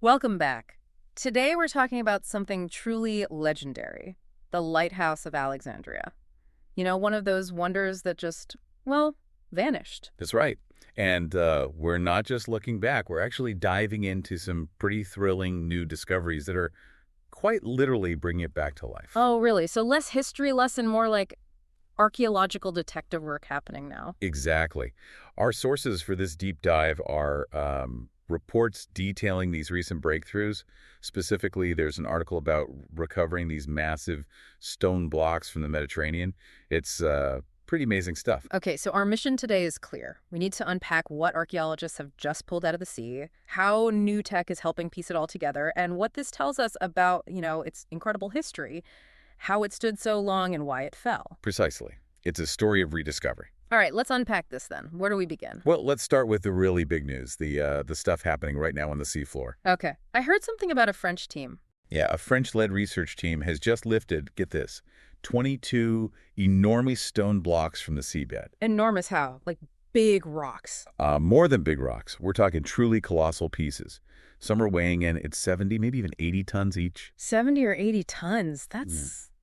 Welcome back. Today we're talking about something truly legendary, the Lighthouse of Alexandria. One of those wonders that just, well, vanished. That's right. And we're not just looking back. We're actually diving into some pretty thrilling new discoveries that are quite literally bringing it back to life. Oh, really? So less history lesson, more like archaeological detective work happening now. Exactly. Our sources for this deep dive are reports detailing these recent breakthroughs. Specifically, there's an article about recovering these massive stone blocks from the Mediterranean. It's pretty amazing stuff. Okay, so our mission today is clear. We need to unpack what archaeologists have just pulled out of the sea, how new tech is helping piece it all together, and what this tells us about, its incredible history, how it stood so long and why it fell. Precisely. It's a story of rediscovery. All right, let's unpack this then. Where do we begin? Well, let's start with the really big news, the stuff happening right now on the seafloor. Okay. I heard something about a French team. Yeah, a French-led research team has just lifted, get this, 22 enormous stone blocks from the seabed. Enormous how? Like big rocks. More than big rocks. We're talking truly colossal pieces. Some are weighing in at 70, maybe even 80 tons each. 70 or 80 tons.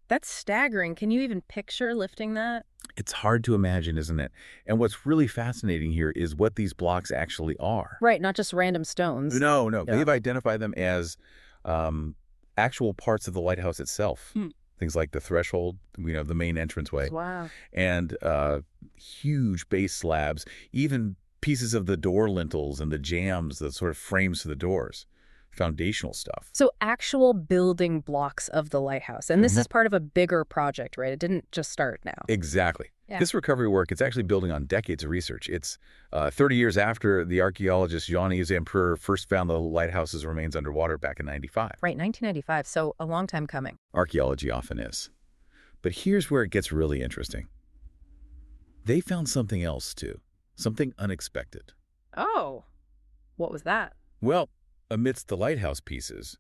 That's staggering. Can you even picture lifting that? It's hard to imagine, isn't it? And what's really fascinating here is what these blocks actually are. Right, not just random stones. No. Yeah. They've identified them as actual parts of the lighthouse itself. Things like the threshold, the main entranceway. Wow. And huge base slabs, even pieces of the door lintels and the jambs, the sort of frames for the doors. Foundational stuff. So actual building blocks of the lighthouse. And this is part of a bigger project, right? It didn't just start now. Exactly. Yeah. This recovery work, it's actually building on decades of research. It's 30 years after the archaeologist Jean-Yves Empereur first found the lighthouse's remains underwater back in 95. Right, 1995. So a long time coming. Archaeology often is. But here's where it gets really interesting. They found something else, too. Something unexpected. Oh, what was that? Well, amidst the lighthouse pieces,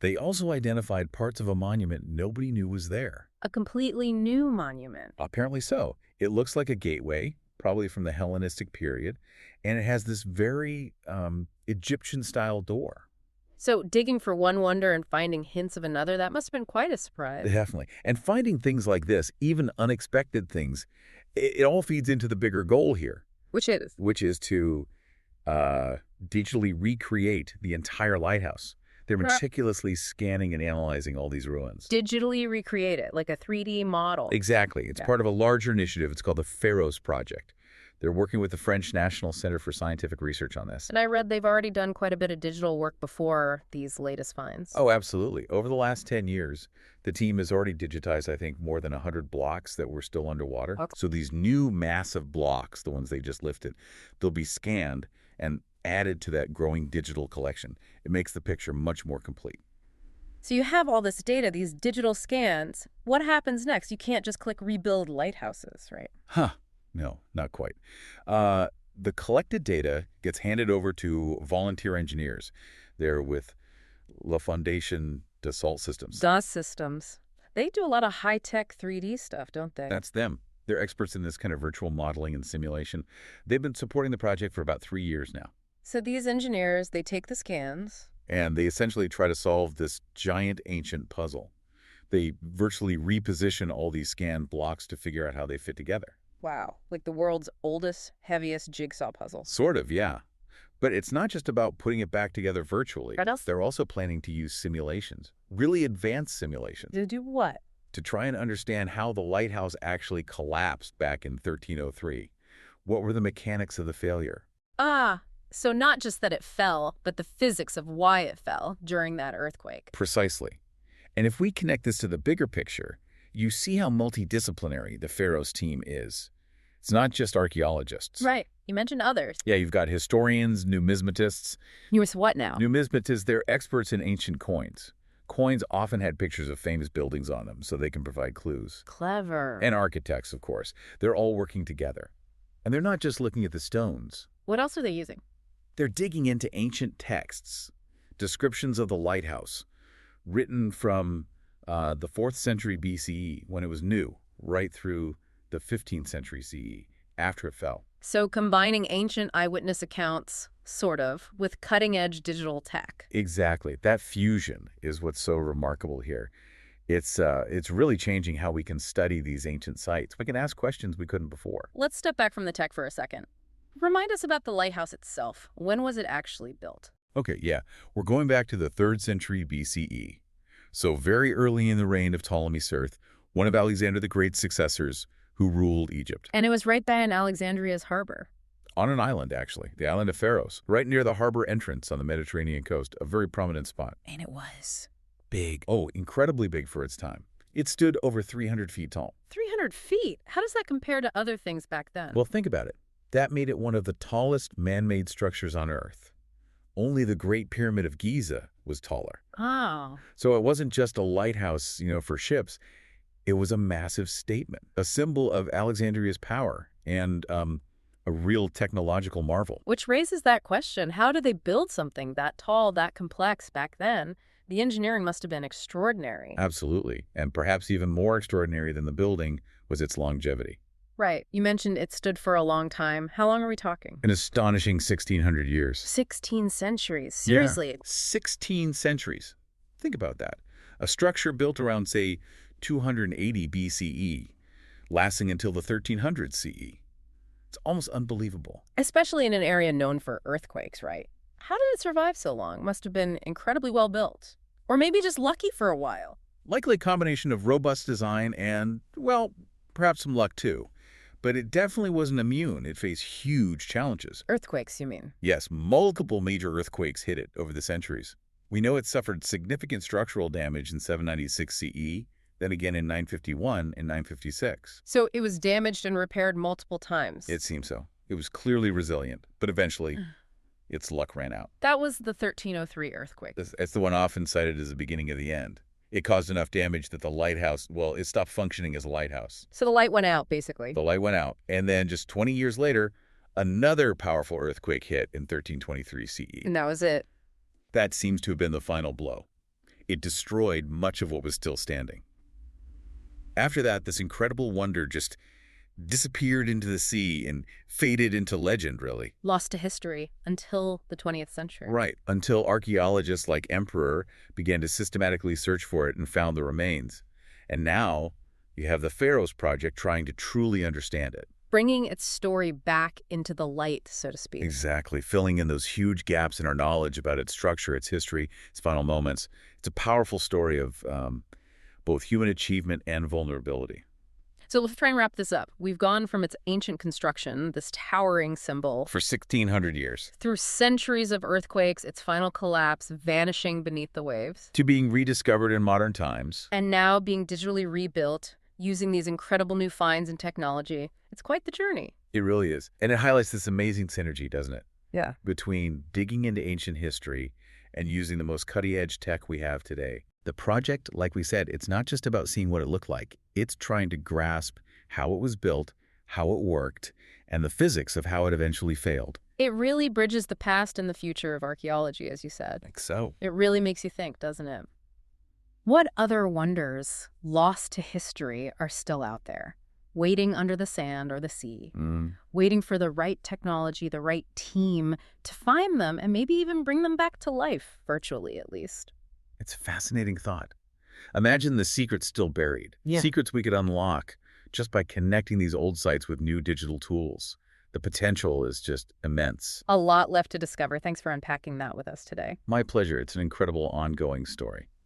they also identified parts of a monument nobody knew was there. A completely new monument. Apparently so. It looks like a gateway, probably from the Hellenistic period, and it has this very Egyptian-style door. So digging for one wonder and finding hints of another, that must have been quite a surprise. Definitely. And finding things like this, even unexpected things, it all feeds into the bigger goal here. Which is? Which is to digitally recreate the entire lighthouse. They're meticulously scanning and analyzing all these ruins. Digitally recreate it, like a 3D model. Exactly. It's part of a larger initiative. It's called the Pharos Project. They're working with the French National Center for Scientific Research on this. And I read they've already done quite a bit of digital work before these latest finds. Oh, absolutely. Over the last 10 years, the team has already digitized, I think, more than 100 blocks that were still underwater. Okay. So these new massive blocks, the ones they just lifted, they'll be scanned and added to that growing digital collection. It makes the picture much more complete. So you have all this data, these digital scans. What happens next? You can't just click rebuild lighthouses, right? No, not quite. The collected data gets handed over to volunteer engineers. They're with La Fondation Dassault Systems. DAS systems. They do a lot of high-tech 3D stuff, don't they? That's them. They're experts in this kind of virtual modeling and simulation. They've been supporting the project for about 3 years now. So these engineers, they take the scans. And they essentially try to solve this giant ancient puzzle. They virtually reposition all these scanned blocks to figure out how they fit together. Wow, like the world's oldest, heaviest jigsaw puzzle. Sort of, yeah. But it's not just about putting it back together virtually. What else? They're also planning to use simulations, really advanced simulations. To do what? To try and understand how the lighthouse actually collapsed back in 1303. What were the mechanics of the failure? So not just that it fell, but the physics of why it fell during that earthquake. Precisely. And if we connect this to the bigger picture, you see how multidisciplinary the Pharos team is. It's not just archaeologists. Right. You mentioned others. Yeah, you've got historians, numismatists. What now? Numismatists, they're experts in ancient coins. Coins often had pictures of famous buildings on them, so they can provide clues. Clever. And architects, of course. They're all working together. And they're not just looking at the stones. What else are they using? They're digging into ancient texts, descriptions of the lighthouse, written from the 4th century BCE, when it was new, right through the 15th century CE, after it fell. So combining ancient eyewitness accounts, sort of, with cutting-edge digital tech. Exactly. That fusion is what's so remarkable here. It's really changing how we can study these ancient sites. We can ask questions we couldn't before. Let's step back from the tech for a second. Remind us about the lighthouse itself. When was it actually built? Okay, yeah. We're going back to the 3rd century BCE. So very early in the reign of Ptolemy Cirth, one of Alexander the Great's successors who ruled Egypt. And it was right by in Alexandria's harbor. On an island, actually, the island of Pharos, right near the harbor entrance on the Mediterranean coast, a very prominent spot. And it was Big. Oh, incredibly big for its time. It stood over 300 feet tall. 300 feet. How does that compare to other things back then? Well, think about it. That made it one of the tallest man-made structures on Earth. Only the Great Pyramid of Giza was taller. Oh. So it wasn't just a lighthouse, for ships. It was a massive statement, a symbol of Alexandria's power and a real technological marvel. Which raises that question. How did they build something that tall, that complex back then? The engineering must have been extraordinary. Absolutely. And perhaps even more extraordinary than the building was its longevity. Right. You mentioned it stood for a long time. How long are we talking? An astonishing 1,600 years. 16 centuries. Seriously. Yeah. 16 centuries. Think about that. A structure built around, say, 280 BCE, lasting until the 1300s CE. It's almost unbelievable. Especially in an area known for earthquakes, right? How did it survive so long? Must have been incredibly well built. Or maybe just lucky for a while. Likely a combination of robust design and, well, perhaps some luck too. But it definitely wasn't immune. It faced huge challenges. Earthquakes, you mean? Yes, multiple major earthquakes hit it over the centuries. We know it suffered significant structural damage in 796 CE, then again in 951 and 956. So it was damaged and repaired multiple times. It seems so. It was clearly resilient, but eventually its luck ran out. That was the 1303 earthquake. It's the one often cited as the beginning of the end. It caused enough damage that the lighthouse, well, it stopped functioning as a lighthouse. So the light went out, basically. The light went out. And then just 20 years later, another powerful earthquake hit in 1323 CE. And that was it. That seems to have been the final blow. It destroyed much of what was still standing. After that, this incredible wonder just disappeared into the sea and faded into legend, really. Lost to history until the 20th century. Right, until archaeologists like Emperor began to systematically search for it and found the remains. And now you have the Pharos Project trying to truly understand it. Bringing its story back into the light, so to speak. Exactly, filling in those huge gaps in our knowledge about its structure, its history, its final moments. It's a powerful story of both human achievement and vulnerability. So let's try and wrap this up. We've gone from its ancient construction, this towering symbol, For 1,600 years. through centuries of earthquakes, its final collapse, vanishing beneath the waves, To being rediscovered in modern times. and now being digitally rebuilt using these incredible new finds and technology. It's quite the journey. It really is. And it highlights this amazing synergy, doesn't it? Yeah. Between digging into ancient history and using the most cutting-edge tech we have today. The project, like we said, it's not just about seeing what it looked like. It's trying to grasp how it was built, how it worked, and the physics of how it eventually failed. It really bridges the past and the future of archaeology, as you said. Like so. It really makes you think, doesn't it? What other wonders, lost to history, are still out there, waiting under the sand or the sea, waiting for the right technology, the right team to find them and maybe even bring them back to life, virtually at least? It's a fascinating thought. Imagine the secrets still buried. Yeah. Secrets we could unlock just by connecting these old sites with new digital tools. The potential is just immense. A lot left to discover. Thanks for unpacking that with us today. My pleasure. It's an incredible ongoing story.